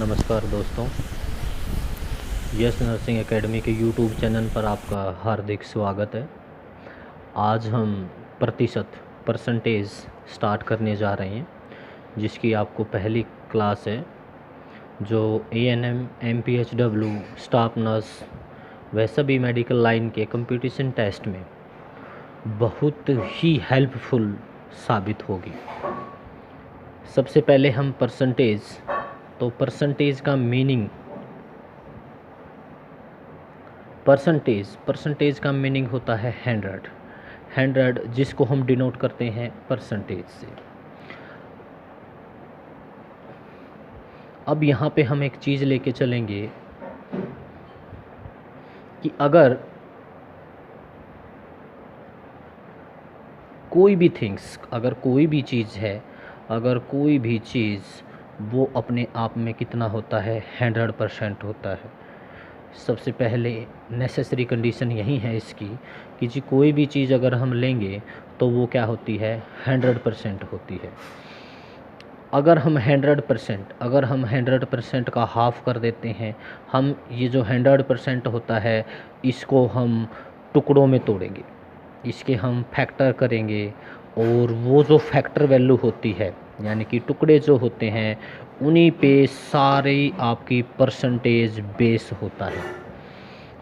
नमस्कार दोस्तों, yes nursing academy के यूट्यूब चैनल पर आपका हार्दिक स्वागत है। आज हम परसेंटेज स्टार्ट करने जा रहे हैं, जिसकी आपको पहली क्लास है, जो ANM MPHW स्टाफ नर्स वह सभी मेडिकल लाइन के कंपटीशन टेस्ट में बहुत ही हेल्पफुल साबित होगी। सबसे पहले हम परसेंटेज का मीनिंग परसेंटेज का मीनिंग होता है 100, जिसको हम डिनोट करते हैं परसेंटेज से। अब यहाँ पे हम एक चीज़ लेके चलेंगे कि अगर कोई भी चीज़ वो अपने आप में कितना होता है, 100% होता है। सबसे पहले नेसेसरी कंडीशन यही है इसकी कि जी कोई भी चीज़ अगर हम लेंगे तो वो क्या होती है, 100% होती है। अगर हम 100% का हाफ कर देते हैं, हम ये जो 100% होता है इसको हम टुकड़ों में तोड़ेंगे, इसके हम फैक्टर करेंगे, और वो जो फैक्टर वैल्यू होती है यानी कि टुकड़े जो होते हैं उन्हीं पे सारे आपकी परसेंटेज बेस होता है।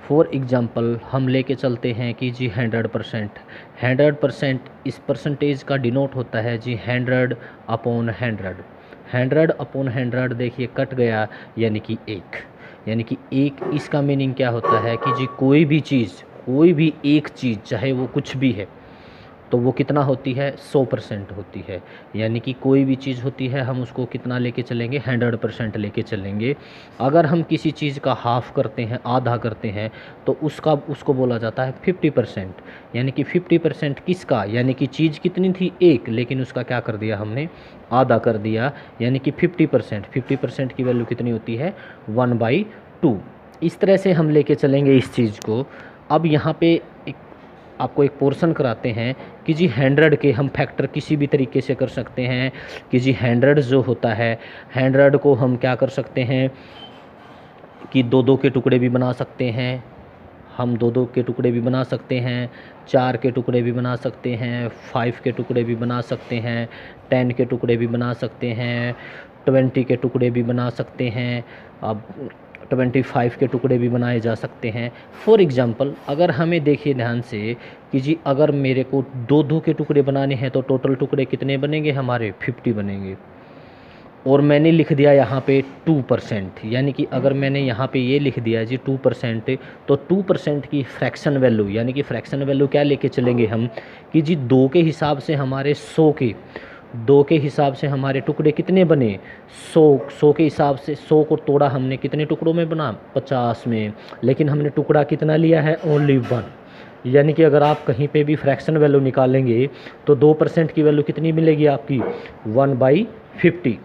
फॉर एग्ज़ाम्पल हम लेके चलते हैं कि जी 100% इस परसेंटेज का डिनोट होता है जी 100/100 देखिए कट गया, यानी कि एक इसका मीनिंग क्या होता है कि जी कोई भी एक चीज़ चाहे वो कुछ भी है तो वो कितना होती है, 100% होती है। यानी कि कोई भी चीज़ होती है हम उसको कितना लेके चलेंगे, 100% लेके चलेंगे। अगर हम किसी चीज़ का हाफ करते हैं, आधा करते हैं, तो उसको बोला जाता है 50%। यानी कि 50% किसका, यानी कि चीज़ कितनी थी, एक, लेकिन उसका क्या कर दिया हमने, आधा कर दिया। यानी कि 50% की वैल्यू कितनी होती है, 1/2। इस तरह से हम लेके चलेंगे इस चीज़ को। अब यहाँ पे आपको एक पोर्शन कराते हैं कि जी 100 के हम फैक्टर किसी भी तरीके से कर सकते हैं कि जी 100 जो होता है, 100 को हम क्या कर सकते हैं कि दो के टुकड़े भी बना सकते हैं, हम दो के टुकड़े भी बना सकते हैं, 4 के टुकड़े भी बना सकते हैं, 5 के टुकड़े भी बना सकते हैं, 10 के टुकड़े भी बना सकते हैं, 20 के टुकड़े भी बना सकते हैं, अब 25 के टुकड़े भी बनाए जा सकते हैं। फॉर एग्ज़ाम्पल अगर हमें देखिए ध्यान से कि जी अगर मेरे को दो के टुकड़े बनाने हैं तो टोटल टुकड़े कितने बनेंगे हमारे, 50 बनेंगे। और मैंने लिख दिया यहाँ पे 2%, यानी कि अगर मैंने यहाँ पे ये लिख दिया जी 2%, तो 2% की फ्रैक्शन वैल्यू, यानी कि फ्रैक्शन वैल्यू क्या लेके चलेंगे हम कि जी 2 के हिसाब से हमारे 2 के हिसाब से हमारे टुकड़े कितने बने, 100 के हिसाब से 100 को तोड़ा हमने कितने टुकड़ों में बना, 50 में, लेकिन हमने टुकड़ा कितना लिया है, ओनली 1। यानी कि अगर आप कहीं पे भी फ्रैक्शन वैल्यू निकालेंगे तो 2% की वैल्यू कितनी मिलेगी आपकी, 1/50।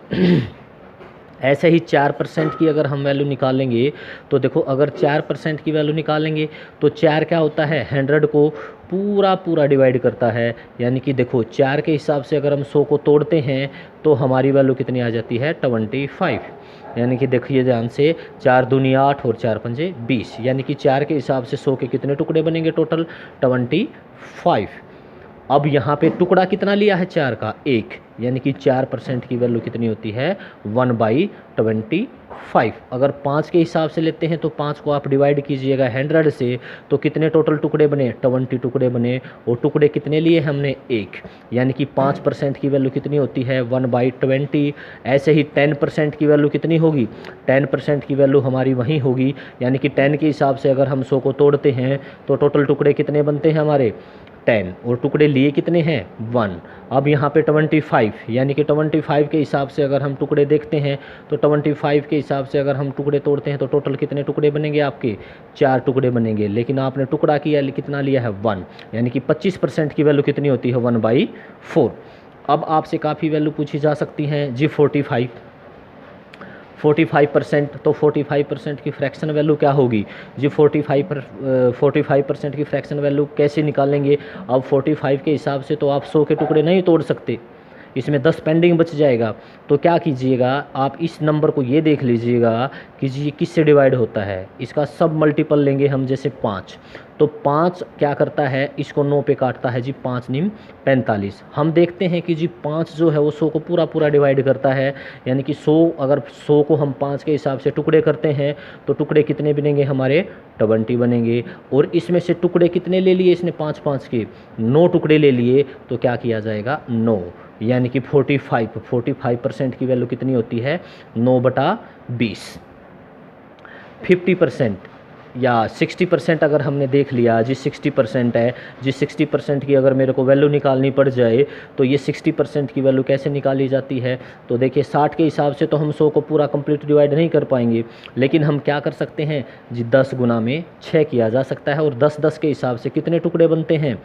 ऐसे ही 4% की अगर हम वैल्यू निकालेंगे तो देखो, अगर 4% की वैल्यू निकालेंगे तो 4 क्या होता है, 100 को पूरा डिवाइड करता है। यानी कि देखो 4 के हिसाब से अगर हम 100 को तोड़ते हैं तो हमारी वैल्यू कितनी आ जाती है, 25। यानी कि देखिए ध्यान से, 4 दूनी 8 और 4 पंजे 20, यानी कि 4 के हिसाब से 100 के कितने टुकड़े बनेंगे, टोटल 25। अब यहाँ पे टुकड़ा कितना लिया है, 4 का 1, यानी कि 4% की वैल्यू कितनी होती है, 1/25। अगर 5 के हिसाब से लेते हैं तो 5 को आप डिवाइड कीजिएगा 100 से, तो कितने टोटल टुकड़े बने, 20 टुकड़े बने। और टुकड़े कितने लिए हमने, 1, यानी कि 5% की वैल्यू कितनी होती है, 1/20। ऐसे ही 10% की वैल्यू कितनी होगी, 10% की वैल्यू हमारी वहीं होगी। यानी कि 10 के हिसाब से अगर हम 100 को तोड़ते हैं तो टोटल टुकड़े कितने बनते हैं हमारे, 10, और टुकड़े लिए कितने हैं, 1। अब यहाँ पे 25, यानी कि 25 के हिसाब से अगर हम टुकड़े देखते हैं तो 25 के हिसाब से अगर हम टुकड़े तोड़ते हैं तो टोटल कितने टुकड़े बनेंगे आपके, 4 टुकड़े बनेंगे। लेकिन आपने टुकड़ा कितना लिया है, 1, यानी कि 25% की वैल्यू कितनी होती है, 1/4। अब आपसे काफ़ी वैल्यू पूछी जा सकती हैं जी 45%, तो 45% की फ्रैक्शन वैल्यू क्या होगी जी, 45% की फ्रैक्शन वैल्यू कैसे निकालेंगे। अब 45 के हिसाब से तो आप 100 के टुकड़े नहीं तोड़ सकते, इसमें 10 पेंडिंग बच जाएगा। तो क्या कीजिएगा, आप इस नंबर को ये देख लीजिएगा कि जी किससे डिवाइड होता है। इसका सब मल्टीपल लेंगे हम, जैसे 5, तो 5 क्या करता है, इसको 9 पे काटता है जी, 5 निम 45। हम देखते हैं कि जी 5 जो है वो 100 को पूरा पूरा डिवाइड करता है, यानी कि 100, अगर 100 को हम 5 के हिसाब से टुकड़े करते हैं तो टुकड़े कितने बनेंगे हमारे, 20 बनेंगे। और इसमें से टुकड़े कितने ले लिए इसने, 5 के 9 टुकड़े ले लिए, तो क्या किया जाएगा, 9, यानी कि 45% की वैल्यू कितनी होती है, 9/20। 50% या 60% अगर हमने देख लिया जी, 60% है जी, 60% की अगर मेरे को वैल्यू निकालनी पड़ जाए तो ये 60% की वैल्यू कैसे निकाली जाती है। तो देखिए 60 के हिसाब से तो हम 100 को पूरा कंप्लीट डिवाइड नहीं कर पाएंगे, लेकिन हम क्या कर सकते हैं जी, 10 गुना में 6 किया जा सकता है। और 10-10 के हिसाब से कितने टुकड़े बनते हैं,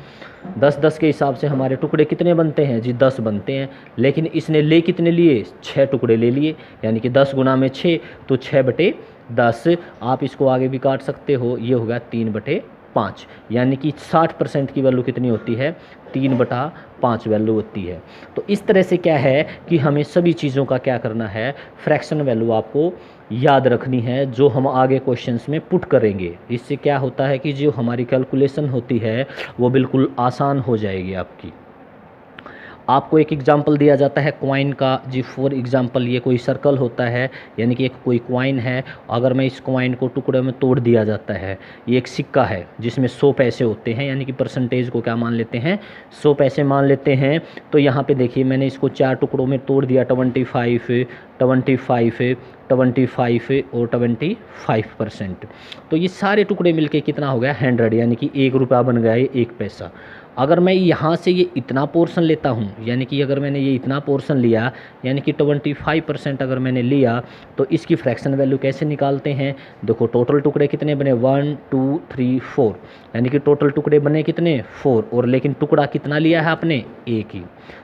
10-10 के हिसाब से हमारे टुकड़े कितने बनते हैं जी, 10 बनते हैं। लेकिन इसने ले कितने लिए, 6 टुकड़े ले लिए, यानी कि 10 गुना में 6, तो 6/10। आप इसको आगे भी काट सकते हो, ये होगा 3/5, यानी कि 60% की वैल्यू कितनी होती है, 3/5 वैल्यू होती है। तो इस तरह से क्या है कि हमें सभी चीज़ों का क्या करना है, फ्रैक्शन वैल्यू आपको याद रखनी है, जो हम आगे क्वेश्चंस में पुट करेंगे। इससे क्या होता है कि जो हमारी कैलकुलेशन होती है वो बिल्कुल आसान हो जाएगी आपकी। आपको एक एग्जांपल दिया जाता है कॉइन का जी, फॉर एग्जांपल ये कोई सर्कल होता है, यानी कि एक कोई कॉइन है, अगर मैं इस कॉइन को टुकड़े में तोड़ दिया जाता है, ये एक सिक्का है जिसमें 100 पैसे होते हैं, यानी कि परसेंटेज को क्या मान लेते हैं, 100 पैसे मान लेते हैं। तो यहाँ पे देखिए मैंने इसको 4 टुकड़ों में तोड़ दिया, 25, 25, 25 और 25%। तो ये सारे टुकड़े मिलके कितना हो गया, 100, यानी कि 1 रुपया बन गया, ये 1 पैसा। अगर मैं यहाँ से ये इतना पोर्शन लेता हूँ, यानी कि अगर मैंने ये इतना पोर्शन लिया, यानी कि 25% अगर मैंने लिया, तो इसकी फ्रैक्शन वैल्यू कैसे निकालते हैं, देखो टोटल टुकड़े कितने बने, 1 2 3 4, यानी कि टोटल टुकड़े बने कितने, 4, और लेकिन टुकड़ा कितना लिया है आपने, 1 ही।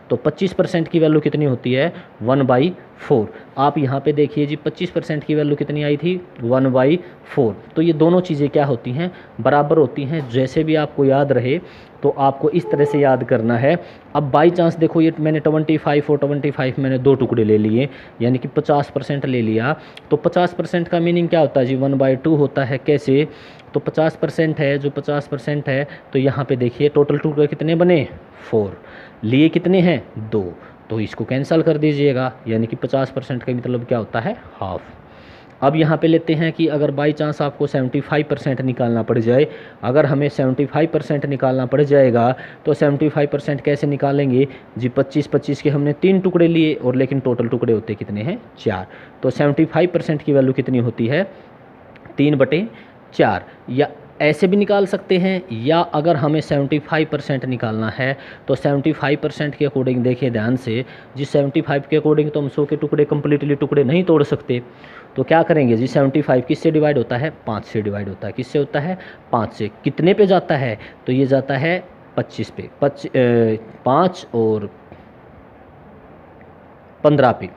तो 25% की वैल्यू कितनी होती है, 1/4। आप यहाँ पे देखिए जी, 25% की वैल्यू कितनी आई थी, 1/4। तो ये दोनों चीज़ें क्या होती हैं, बराबर होती हैं। जैसे भी आपको याद रहे तो आपको इस तरह से याद करना है। अब बाई चांस देखो ये मैंने 25 और 25 मैंने 2 टुकड़े ले लिए, यानी कि 50% ले लिया। तो 50% का मीनिंग क्या होता है जी, 1/2 होता है। कैसे, तो 50% है, जो 50% है, तो यहाँ पे देखिए टोटल टुकड़े कितने बने, 4, लिए कितने हैं, 2, तो इसको कैंसिल कर दीजिएगा, यानी कि 50% का मतलब क्या होता है, हाफ। अब यहाँ पे लेते हैं कि अगर बाई चांस आपको 75% निकालना पड़ जाए, अगर हमें 75% निकालना पड़ जाएगा तो 75% कैसे निकालेंगे जी, 25 के हमने 3 टुकड़े लिए, और लेकिन टोटल टुकड़े होते कितने हैं, 4। तो 75% की वैल्यू कितनी होती है, 3/4। या ऐसे भी निकाल सकते हैं, या अगर हमें 75% निकालना है तो 75% के अकॉर्डिंग देखिए ध्यान से जी, 75 के अकॉर्डिंग तो हम 100 के टुकड़े कम्प्लीटली टुकड़े नहीं तोड़ सकते। तो क्या करेंगे जी, 75 किससे डिवाइड होता है, 5 से डिवाइड होता है। किससे होता है, 5 से। कितने पे जाता है, तो ये जाता है 25 पे, 5 और 15 पे।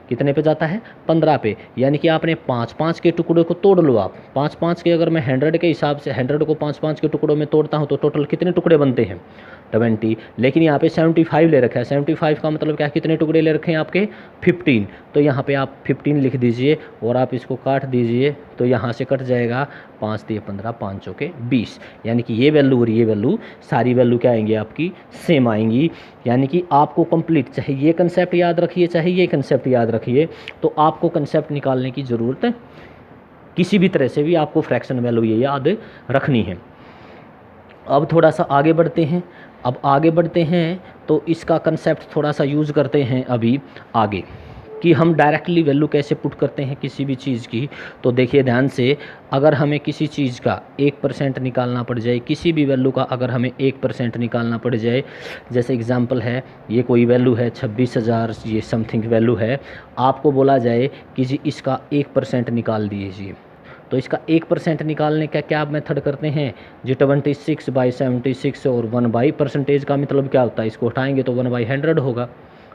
कितने पे जाता है, 15 पे। यानी कि आपने 5-5 के टुकड़ों को तोड़ लो आप, 5-5 के, अगर मैं 100 के हिसाब से 100 को 5-5 के टुकड़ों में तोड़ता हूँ तो टोटल कितने टुकड़े बनते हैं, 20। लेकिन यहाँ पे 75 ले रखा है, 75 का मतलब क्या, कितने टुकड़े ले रखे हैं आपके, 15। तो यहाँ पे आप 15 लिख दीजिए और आप इसको काट दीजिए, तो यहाँ से कट जाएगा, 5 × 15, 5 × 20, यानी कि ये वैल्यू और ये वैल्यू, सारी वैल्यू क्या आएंगी आपकी, सेम आएंगी। यानी कि आपको कंप्लीट, चाहे ये कंसेप्ट याद रखिए चाहे ये कंसेप्ट याद रखिए, तो आपको कंसेप्ट निकालने की ज़रूरत है, किसी भी तरह से भी आपको फ्रैक्शन वैल्यू ये याद रखनी है। अब थोड़ा सा आगे बढ़ते हैं। अब आगे बढ़ते हैं तो इसका कंसेप्ट थोड़ा सा यूज़ करते हैं अभी आगे, कि हम डायरेक्टली वैल्यू कैसे पुट करते हैं किसी भी चीज़ की। तो देखिए ध्यान से, अगर हमें किसी चीज़ का 1% निकालना पड़ जाए, किसी भी वैल्यू का अगर हमें 1% निकालना पड़ जाए, जैसे एग्जांपल है ये कोई वैल्यू है 26,000, ये समथिंग वैल्यू है, आपको बोला जाए कि जी इसका 1% निकाल दीजिए। तो इसका 1% निकालने का क्या मेथड करते हैं जी, 26/76 और 1/, परसेंटेज का मतलब क्या होता है, इसको उठाएंगे तो 1/100 होगा।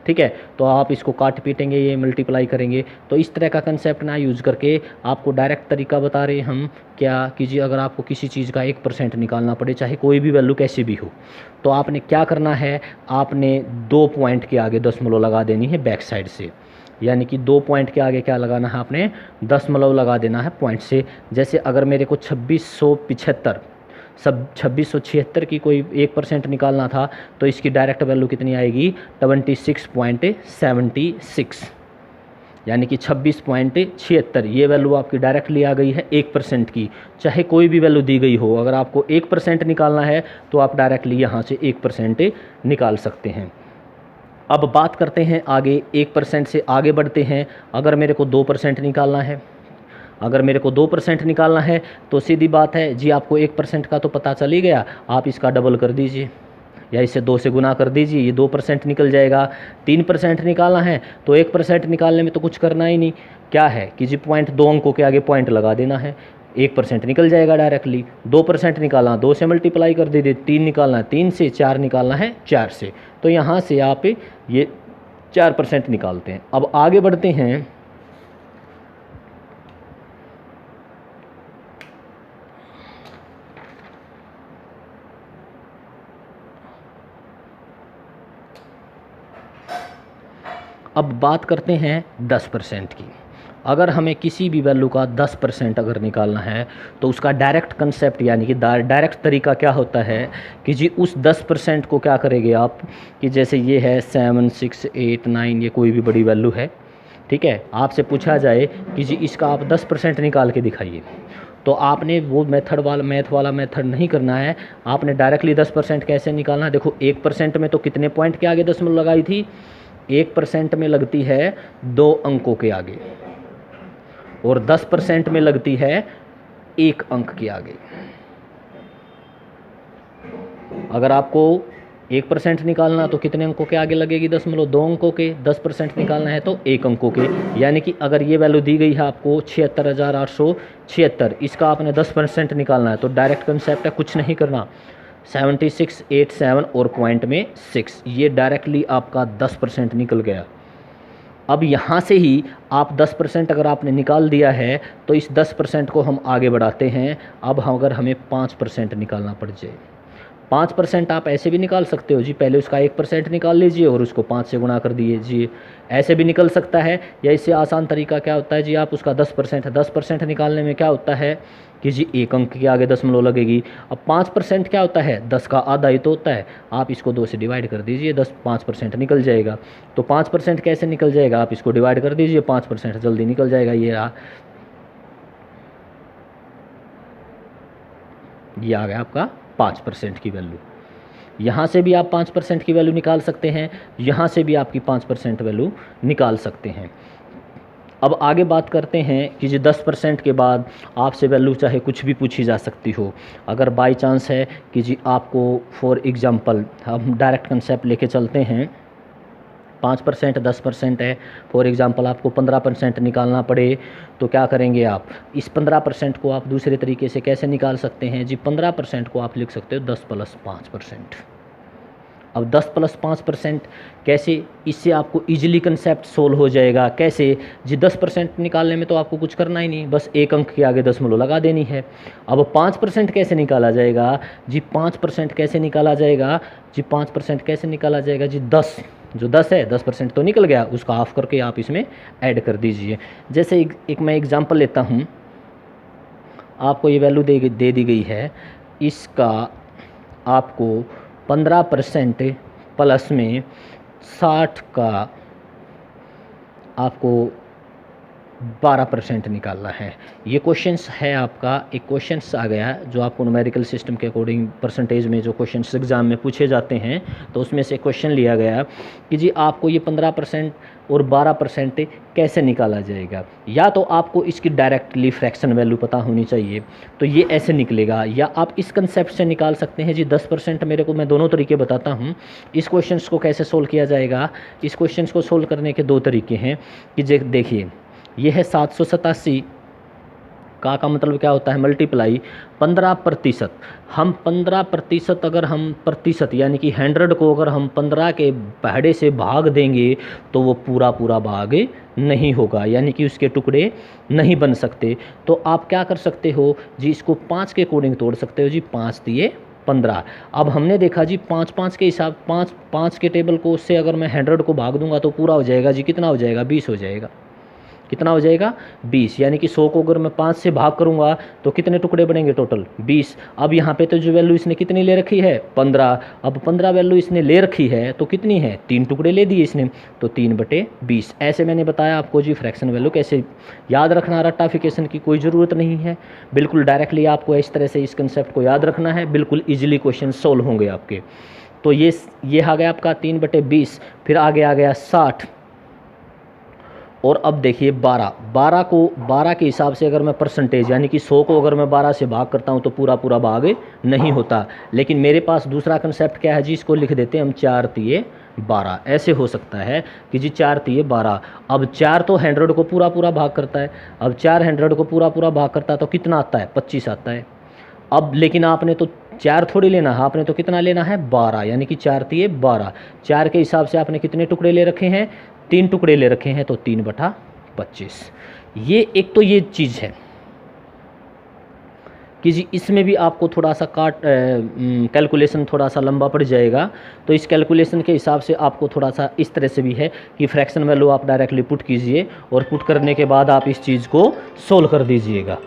ठीक है। तो आप इसको काट पीटेंगे, ये मल्टीप्लाई करेंगे। तो इस तरह का कंसेप्ट ना यूज़ करके आपको डायरेक्ट तरीका बता रहे हैं हम, क्या कीजिए, अगर आपको किसी चीज़ का 1% निकालना पड़े, चाहे कोई भी वैल्यू कैसी भी हो, तो आपने क्या करना है, आपने 2 पॉइंट के आगे दशमलव लगा देनी है बैक साइड से। यानी कि 2 पॉइंट के आगे क्या लगाना है, आपने दशमलव लगा देना है पॉइंट से। जैसे अगर मेरे को 2676 की कोई 1% निकालना था, तो इसकी डायरेक्ट वैल्यू कितनी आएगी, 26.76, यानी कि 26.76। ये वैल्यू आपकी डायरेक्टली आ गई है 1% की, चाहे कोई भी वैल्यू दी गई हो। अगर आपको 1% निकालना है तो आप डायरेक्टली यहाँ से 1% निकाल सकते हैं। अब बात करते हैं आगे, 1% से आगे बढ़ते हैं। अगर मेरे को 2% निकालना है, अगर मेरे को 2% निकालना है तो सीधी बात है जी, आपको 1% का तो पता चल ही गया, आप इसका डबल कर दीजिए या इसे 2 से गुना कर दीजिए, ये 2% निकल जाएगा। 3% निकालना है तो 1% निकालने में तो कुछ करना ही नहीं, क्या है कि जी पॉइंट 2 अंकों के आगे पॉइंट लगा देना है, 1% निकल जाएगा डायरेक्टली। 2% निकालना 2 से मल्टीप्लाई कर दीजिए, 3 निकालना 3 से, 4 निकालना है 4 से। तो यहाँ से आप ये 4% निकालते हैं। अब आगे बढ़ते हैं। अब बात करते हैं 10% की। अगर हमें किसी भी वैल्यू का 10% अगर निकालना है तो उसका डायरेक्ट कंसेप्ट, यानी कि डायरेक्ट तरीका क्या होता है कि जी उस 10% को क्या करेंगे आप, कि जैसे ये है 7, 6, 8, 9, ये कोई भी बड़ी वैल्यू है, ठीक है। आपसे पूछा जाए कि जी इसका आप 10% निकाल के दिखाइए, तो आपने वो मैथ वाला मेथड नहीं करना है, आपने डायरेक्टली 10% कैसे निकालना है। देखो 1% में तो कितने पॉइंट के आगे दशमलव लगाई थी, 1% में लगती है 2 अंकों के आगे, और 10% में लगती है 1 अंक के आगे। अगर आपको 1% निकालना तो कितने अंकों के आगे लगेगी दशमलव, 2 अंकों के। 10% निकालना है तो 1 अंकों के। यानी कि अगर ये वैल्यू दी गई है आपको 76,876, इसका आपने 10% निकालना है, तो डायरेक्ट कंसेप्ट है, कुछ नहीं करना, 7687 और पॉइंट में 6, ये डायरेक्टली आपका 10% निकल गया। अब यहाँ से ही आप 10% अगर आपने निकाल दिया है तो इस 10% को हम आगे बढ़ाते हैं। अब अगर हमें 5% निकालना पड़ जाए, 5% आप ऐसे भी निकाल सकते हो जी, पहले उसका 1% निकाल लीजिए और उसको 5 से गुणा कर दीजिए, ऐसे भी निकल सकता है। या इससे आसान तरीका क्या होता है जी, आप उसका 10% निकालने में क्या होता है कि जी 1 अंक के आगे दशमलव लगेगी। अब 5% क्या होता है, 10 का आधा ही तो होता है, आप इसको 2 से डिवाइड कर दीजिए, 5% निकल जाएगा। तो 5% कैसे निकल जाएगा, आप इसको डिवाइड कर दीजिए, 5% जल्दी निकल जाएगा। ये आ गया आपका 5% की वैल्यू। यहाँ से भी आप 5% की वैल्यू निकाल सकते हैं, यहाँ से भी आपकी 5% वैल्यू निकाल सकते हैं। अब आगे बात करते हैं कि जी 10% के बाद आपसे वैल्यू चाहे कुछ भी पूछी जा सकती हो। अगर बाय चांस है कि जी आपको, फॉर एग्जांपल हम डायरेक्ट कंसेप्ट लेके चलते हैं, 5% 10% है, फॉर एग्जांपल आपको 15% निकालना पड़े, तो क्या करेंगे आप, इस 15% को आप दूसरे तरीके से कैसे निकाल सकते हैं जी, 15% को आप लिख सकते हो 10 + 5%। अब 10 + 5% कैसे, इससे आपको इजीली कंसेप्ट सोल्व हो जाएगा। कैसे जी, 10% निकालने में तो आपको कुछ करना ही नहीं, बस 1 अंक के आगे दशमलव लगा देनी है। अब 5% कैसे निकाला जाएगा जी, 5% कैसे निकाला जाएगा जी, 5% कैसे निकाला जाएगा जी, 10 जो 10 है, 10% तो निकल गया, उसका हाफ करके आप इसमें ऐड कर दीजिए। जैसे एक मैं एग्जांपल लेता हूँ, आपको ये वैल्यू दे दी गई है, इसका आपको 15% प्लस में 60 का आपको 12% निकालना है। ये क्वेश्चंस है आपका, एक क्वेश्चंस आ गया जो आपको न्यूमेरिकल सिस्टम के अकॉर्डिंग परसेंटेज में जो क्वेश्चंस एग्ज़ाम में पूछे जाते हैं, तो उसमें से क्वेश्चन लिया गया कि जी आपको ये 15% और 12% कैसे निकाला जाएगा। या तो आपको इसकी डायरेक्टली फ्रैक्शन वैल्यू पता होनी चाहिए, तो ये ऐसे निकलेगा, या आप इस कंसेप्ट से निकाल सकते हैं जी 10%। मेरे को, मैं दोनों तरीके बताता हूँ। इस क्वेश्चन को कैसे सोल्व किया जाएगा, इस क्वेश्चन को सोल्व करने के 2 तरीके हैं कि देखिए, ये है 787 का मतलब क्या होता है? मल्टीप्लाई 15%। हम 15% अगर हम प्रतिशत यानी कि 100 को अगर हम 15 के पहाड़े से भाग देंगे तो वो पूरा पूरा भाग नहीं होगा, यानी कि उसके टुकड़े नहीं बन सकते। तो आप क्या कर सकते हो जी, इसको 5 के अकॉर्डिंग तोड़ सकते हो जी। 5 दिए 15। अब हमने देखा जी 5 5 के हिसाब 5 5 के टेबल को उससे अगर मैं 100 को भाग दूंगा तो पूरा हो जाएगा जी। कितना हो जाएगा? 20 हो जाएगा। कितना हो जाएगा? 20। यानी कि 100 को अगर मैं 5 से भाग करूंगा तो कितने टुकड़े बनेंगे? टोटल 20। अब यहाँ पे तो जो वैल्यू इसने कितनी ले रखी है? 15। अब 15 वैल्यू इसने ले रखी है तो कितनी है? 3 टुकड़े ले दिए इसने, तो 3/20। ऐसे मैंने बताया आपको जी फ्रैक्शन वैल्यू कैसे याद रखना। रट्टाफिकेशन की कोई ज़रूरत नहीं है, बिल्कुल डायरेक्टली आपको इस तरह से इस कंसेप्ट को याद रखना है, बिल्कुल ईजिली क्वेश्चन सोल्व होंगे आपके। तो ये आ गया आपका 3/20। फिर आगे आ गया 60। और अब देखिए 12 को 12 के हिसाब से अगर मैं परसेंटेज यानी कि 100 को अगर मैं 12 से भाग करता हूँ तो पूरा पूरा भाग नहीं होता। लेकिन मेरे पास दूसरा कंसेप्ट क्या है जी, इसको लिख देते हैं हम 4 तिये 12। ऐसे हो सकता है कि जी 4 तिये 12। अब 4 तो 100 को पूरा पूरा भाग करता है। अब 4 100 को पूरा पूरा भाग करता है तो कितना आता है? 25 आता है। अब लेकिन आपने तो 4 थोड़ी लेना है, आपने तो कितना लेना है? 12, यानी कि 4 तिये 12। 4 के हिसाब से आपने कितने टुकड़े ले रखे हैं? 3 टुकड़े ले रखे हैं, तो 3/25। ये एक तो ये चीज़ है कि जी इसमें भी आपको थोड़ा सा कैलकुलेशन थोड़ा सा लंबा पड़ जाएगा। तो इस कैलकुलेशन के हिसाब से आपको थोड़ा सा इस तरह से भी है कि फ्रैक्शन वैल्यू आप डायरेक्टली पुट कीजिए और पुट करने के बाद आप इस चीज़ को सोल्व कर दीजिएगा।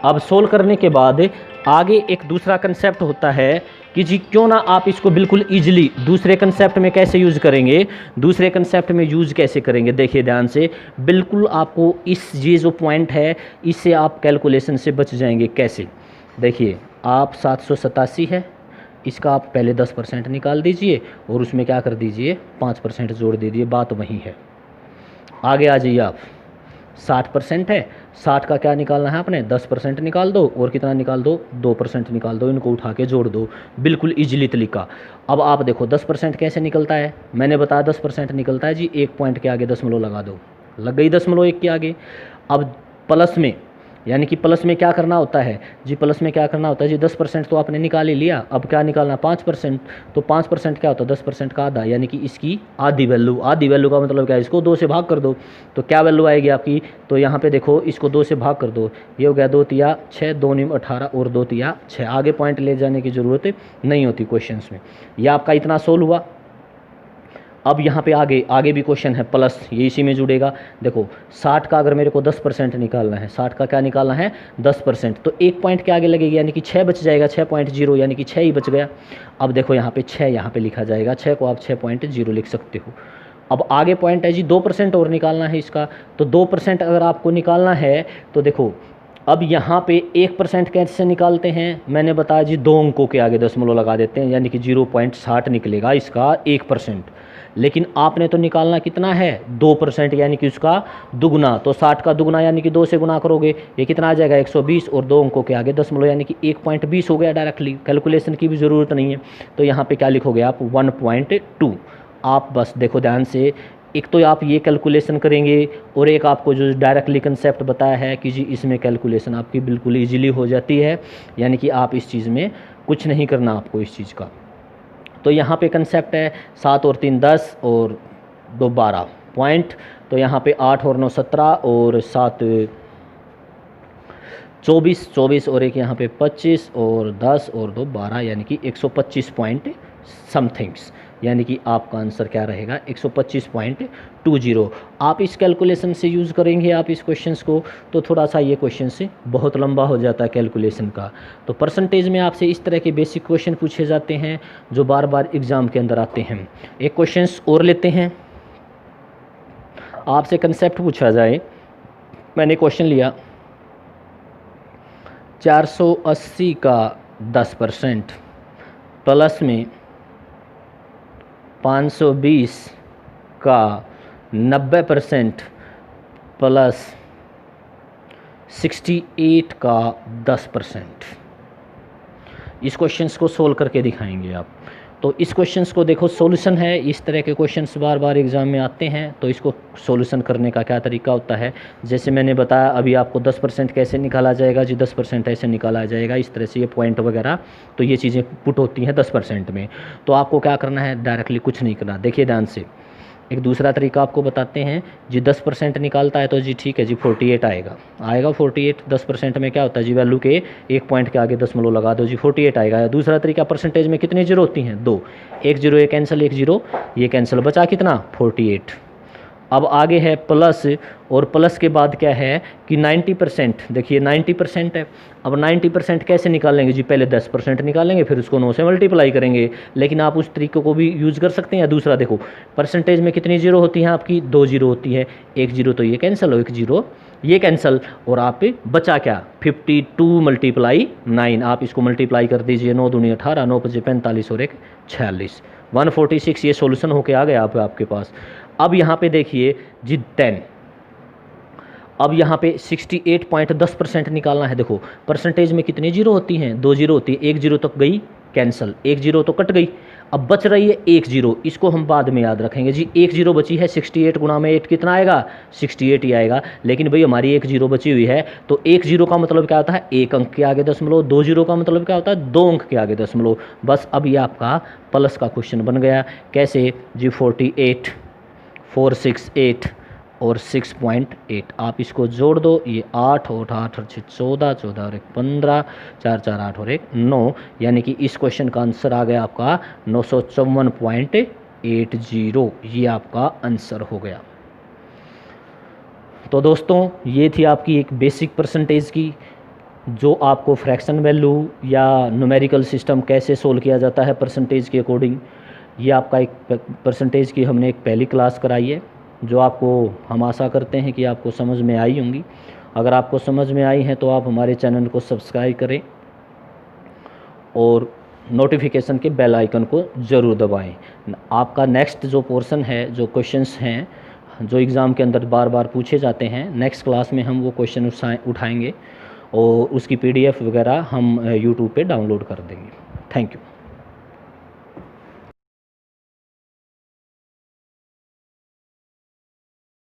अब सोल्व करने के बाद आगे एक दूसरा कंसेप्ट होता है कि जी क्यों ना आप इसको बिल्कुल ईजिली दूसरे कंसेप्ट में कैसे यूज़ करेंगे, दूसरे कंसेप्ट में यूज़ कैसे करेंगे। देखिए ध्यान से, बिल्कुल आपको ये जो पॉइंट है इससे आप कैलकुलेशन से बच जाएंगे। कैसे? देखिए आप 787 है, इसका आप पहले 10% निकाल दीजिए और उसमें क्या कर दीजिए? 5% जोड़ दीजिए। बात वही है। आगे आ जाइए आप, 60% है, 60 का क्या निकालना है आपने? 10% निकाल दो और कितना निकाल दो? 2% निकाल दो। इनको उठा के जोड़ दो, बिल्कुल इजीली तरीका। अब आप देखो 10% कैसे निकलता है। मैंने बताया 10% निकलता है जी, एक पॉइंट के आगे दशमलव लगा दो, लग गई दशमलव एक के आगे। अब प्लस में यानी कि प्लस में क्या करना होता है जी? प्लस में क्या करना होता है जी? 10% तो आपने निकाल ही लिया, अब क्या निकालना? 5%। तो 5% क्या होता है? 10% का आधा, यानी कि इसकी आधी वैल्यू। आधी वैल्यू का मतलब क्या है? इसको 2 से भाग कर दो तो क्या वैल्यू आएगी आपकी? तो यहाँ पे देखो, इसको 2 से भाग कर दो, ये हो गया 2 तिया 6, 2 नीम 18 और 2 तिया 6। आगे पॉइंट ले जाने की ज़रूरत नहीं होती क्वेश्चन में। यह आपका इतना सोल्व हुआ। अब यहाँ पे आगे भी क्वेश्चन है प्लस, ये इसी में जुड़ेगा। देखो 60 का अगर मेरे को 10% निकालना है, 60 का क्या निकालना है? 10%। तो एक पॉइंट के आगे लगेगी, यानी कि 6 बच जाएगा, 6.0, यानी कि 6 ही बच गया। अब देखो यहाँ पे 6 यहाँ पे लिखा जाएगा, 6 को आप 6.0 लिख सकते हो। अब आगे पॉइंट है जी 2% और निकालना है इसका। तो 2% अगर आपको निकालना है तो देखो अब यहाँ पे 1% कैसे निकालते हैं? मैंने बताया जी 2 अंकों के आगे दशमलव लगा देते हैं, यानी कि 0.60 निकलेगा इसका 1%। लेकिन आपने तो निकालना कितना है? 2%, यानी कि उसका दुगना। तो 60 का दुगना यानी कि 2 से गुना करोगे, ये कितना आ जाएगा? 120 और 2 अंकों के आगे दशमलव, यानी कि 1.20 हो गया। डायरेक्टली कैलकुलेशन की भी ज़रूरत नहीं है। तो यहाँ पे क्या लिखोगे आप? 1.2। आप बस देखो ध्यान से, एक तो आप ये कैलकुलेशन करेंगे और एक आपको जो डायरेक्टली कंसेप्ट बताया है कि जी इसमें कैलकुलेशन आपकी बिल्कुल ईजिली हो जाती है, यानी कि आप इस चीज़ में कुछ नहीं करना आपको इस चीज़ का। तो यहाँ पे कंसेप्ट है 7 और 3 10 और 2 12 पॉइंट। तो यहाँ पे 8 और 9 17 और 7 24 और एक यहाँ पे 25 और 10 और 2 12, यानी कि 125 पॉइंट समथिंग्स, यानी कि आपका आंसर क्या रहेगा? 125.20। आप इस कैलकुलेशन से यूज़ करेंगे आप इस क्वेश्चंस को, तो थोड़ा सा ये क्वेश्चन से बहुत लंबा हो जाता है कैलकुलेशन का। तो परसेंटेज में आपसे इस तरह के बेसिक क्वेश्चन पूछे जाते हैं जो बार बार एग्ज़ाम के अंदर आते हैं। एक क्वेश्चंस और लेते हैं। आपसे कंसेप्ट पूछा जाए, मैंने क्वेश्चन लिया 480 का 10% प्लस में 520 का 90% प्लस 68 का 10%। इस क्वेश्चंस को सोल्व करके दिखाएंगे आप। तो इस क्वेश्चंस को देखो, सॉल्यूशन है, इस तरह के क्वेश्चंस बार बार एग्ज़ाम में आते हैं, तो इसको सॉल्यूशन करने का क्या तरीका होता है, जैसे मैंने बताया अभी आपको 10% कैसे निकाला जाएगा जी, 10% ऐसे निकाला जाएगा, इस तरह से ये पॉइंट वगैरह, तो ये चीज़ें पुट होती हैं 10% में। तो आपको क्या करना है, डायरेक्टली कुछ नहीं करना। देखिए ध्यान से, एक दूसरा तरीका आपको बताते हैं जी। 10% निकालता है तो जी ठीक है जी 48 आएगा, 48। 10% में क्या होता है जी, वैल्यू के एक पॉइंट के आगे दशमलव लगा दो जी, 48 आएगा। दूसरा तरीका, परसेंटेज में कितनी जीरो होती हैं, 2, एक जीरो ये कैंसिल, एक जीरो ये कैंसिल, बचा कितना 48। अब आगे है प्लस, और प्लस के बाद क्या है कि 90%, देखिए 90% है। अब 90% कैसे निकालेंगे जी, पहले 10% निकालेंगे, फिर उसको 9 से मल्टीप्लाई करेंगे, लेकिन आप उस तरीके को भी यूज़ कर सकते हैं। या दूसरा देखो, परसेंटेज में कितनी जीरो होती हैं आपकी, 2 जीरो होती है, एक जीरो तो ये कैंसिल, और एक जीरो ये कैंसिल, और आप बचा क्या 52 मल्टीप्लाई 9, आप इसको मल्टीप्लाई कर दीजिए, 9 दूनी 18, 9 पचे 45 और 1 46, 146 ये सॉल्यूशन होके आ गया आपके पास। अब यहाँ पे देखिए जी 10, अब यहाँ पे 68.10% निकालना है। देखो परसेंटेज में कितनी जीरो होती हैं, 2 जीरो होती है, एक जीरो तो गई कैंसिल, एक जीरो तो कट गई, अब बच रही है एक जीरो, इसको हम बाद में याद रखेंगे जी। एक जीरो बची है, 68 गुणा में 8 कितना आएगा, 68 ही आएगा। लेकिन भाई हमारी एक जीरो बची हुई है, तो एक जीरो का मतलब क्या होता है, एक अंक के आगे दशमलव, 2 जीरो का मतलब क्या होता है, 2 अंक के आगे दशमलव। बस अब ये आपका प्लस का क्वेश्चन बन गया। कैसे जी, 48, 468 और 6.8, आप इसको जोड़ दो, ये 8 और 8 और 6 14, 14 और 1 15, 4 4 8 और 1 9, यानी कि इस क्वेश्चन का आंसर आ गया आपका 954.80, ये आपका आंसर हो गया। तो दोस्तों ये थी आपकी एक बेसिक परसेंटेज की, जो आपको फ्रैक्शन वैल्यू या न्यूमेरिकल सिस्टम कैसे सोल्व किया जाता है परसेंटेज के अकॉर्डिंग, ये आपका एक परसेंटेज की हमने एक पहली क्लास कराई है, जो आपको हम आशा करते हैं कि आपको समझ में आई होंगी। अगर आपको समझ में आई हैं तो आप हमारे चैनल को सब्सक्राइब करें और नोटिफिकेशन के बेल आइकन को ज़रूर दबाएं। आपका नेक्स्ट जो पोर्शन है, जो क्वेश्चंस हैं जो एग्ज़ाम के अंदर बार बार पूछे जाते हैं, नेक्स्ट क्लास में हम वो क्वेश्चन उठाएंगे और उसकी PDF वगैरह हम YouTube पे डाउनलोड कर देंगे। Thank you.